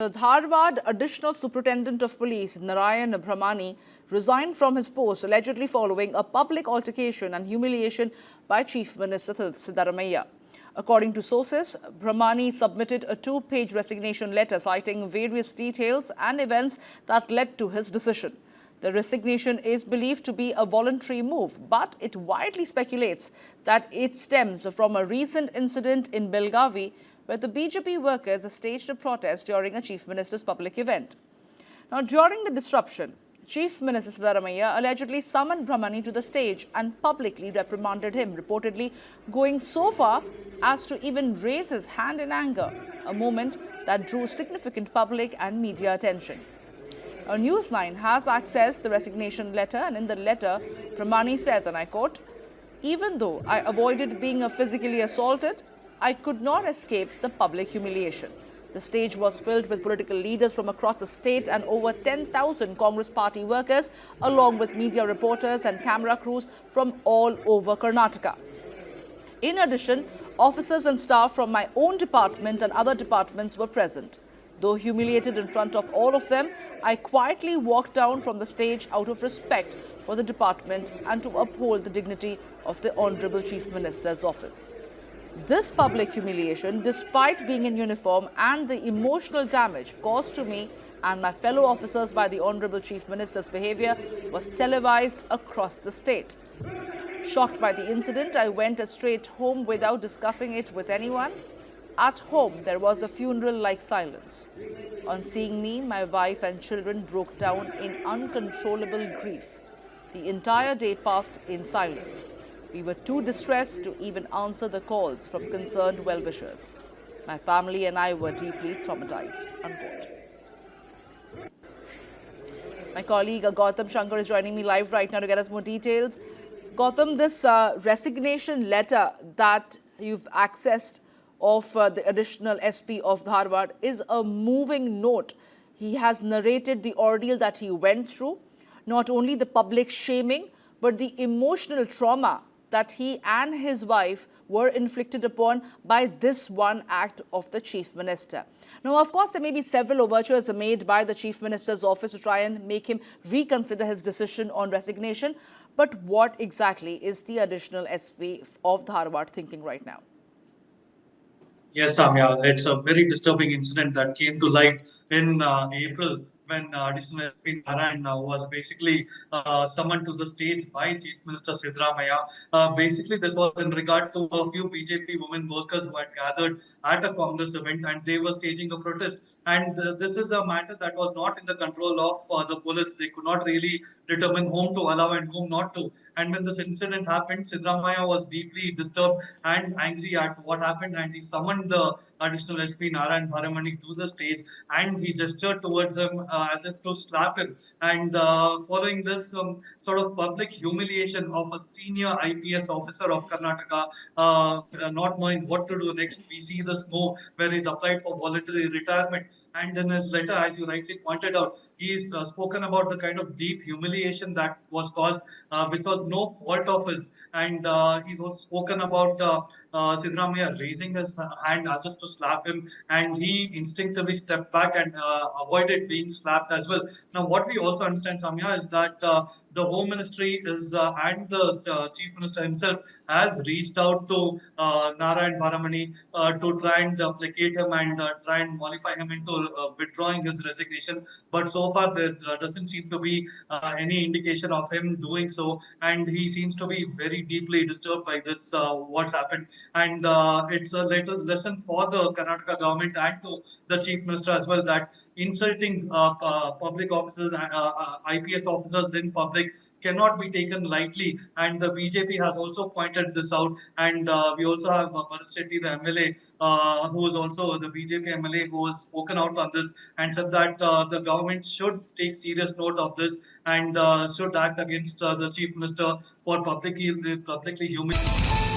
The Dharwad Additional Superintendent of Police, Narayan Bharamani, resigned from his post allegedly following a public altercation and humiliation by Chief Minister Siddaramaiah. According to sources, Bharamani submitted a two-page resignation letter citing various details and events that led to his decision. The resignation is believed to be a voluntary move, but it widely speculates that it stems from a recent incident in Belagavi where the BJP workers staged a protest during a Chief Minister's public event. Now, during the disruption, Chief Minister Siddaramaiah allegedly summoned Bharamani to the stage and publicly reprimanded him, reportedly going so far as to even raise his hand in anger, a moment that drew significant public and media attention. News9 has accessed the resignation letter, and in the letter, Bharamani says, and I quote, "Even though I avoided being physically assaulted, I could not escape the public humiliation. The stage was filled with political leaders from across the state and over 10,000 Congress party workers, along with media reporters and camera crews from all over Karnataka. In addition, officers and staff from my own department and other departments were present. Though humiliated in front of all of them, I quietly walked down from the stage out of respect for the department and to uphold the dignity of the Honorable Chief Minister's office. This public humiliation, despite being in uniform, and the emotional damage caused to me and my fellow officers by the Honorable Chief Minister's behavior was televised across the state. Shocked by the incident, I went straight home without discussing it with anyone. At home, there was a funeral-like silence. On seeing me, my wife and children broke down in uncontrollable grief. The entire day passed in silence. We were too distressed to even answer the calls from concerned well-wishers. My family and I were deeply traumatized." Unquote. My colleague Gautam Shankar is joining me live right now to get us more details. Gautam, this resignation letter that you've accessed of the additional SP of Dharwad is a moving note. He has narrated the ordeal that he went through, not only the public shaming, but the emotional trauma that he and his wife were inflicted upon by this one act of the Chief Minister. Now, of course, there may be several overtures made by the Chief Minister's office to try and make him reconsider his decision on resignation. But what exactly is the additional SP of Dharwad thinking right now? Yes, Samya, it's a very disturbing incident that came to light in April when additional SP Narayan was basically summoned to the stage by Chief Minister Siddaramaiah. Basically, this was in regard to a few BJP women workers who had gathered at a Congress event and they were staging a protest. And this is a matter that was not in the control of the police. They could not really determine whom to allow and whom not to. And when this incident happened, Siddaramaiah was deeply disturbed and angry at what happened, and he summoned the additional SP Narayan Bharamani to the stage and he gestured towards him as if to slap him. And following this sort of public humiliation of a senior IPS officer of Karnataka, not knowing what to do next, we see this move where he's applied for voluntary retirement. And in his letter, as you rightly pointed out, he's spoken about the kind of deep humiliation that was caused, which was no fault of his. And he's also spoken about Siddaramaiah raising his hand as if to slap him, and he instinctively stepped back and avoided being slapped as well. Now, what we also understand, Samya, is that the Home Ministry is and the Chief Minister himself has reached out to Narayan Bharamani to try and placate him and try and mollify him into withdrawing his resignation. But so far, there doesn't seem to be any indication of him doing so, and he seems to be very deeply disturbed by this, what's happened. And it's a little lesson for the Karnataka government and to the Chief Minister as well, that insulting public officers, IPS officers in public cannot be taken lightly, and the BJP has also pointed this out. And we also have Bharat Shetty, the MLA, who is also the BJP MLA, who has spoken out on this and said that the government should take serious note of this and should act against the Chief Minister for publicly humiliating.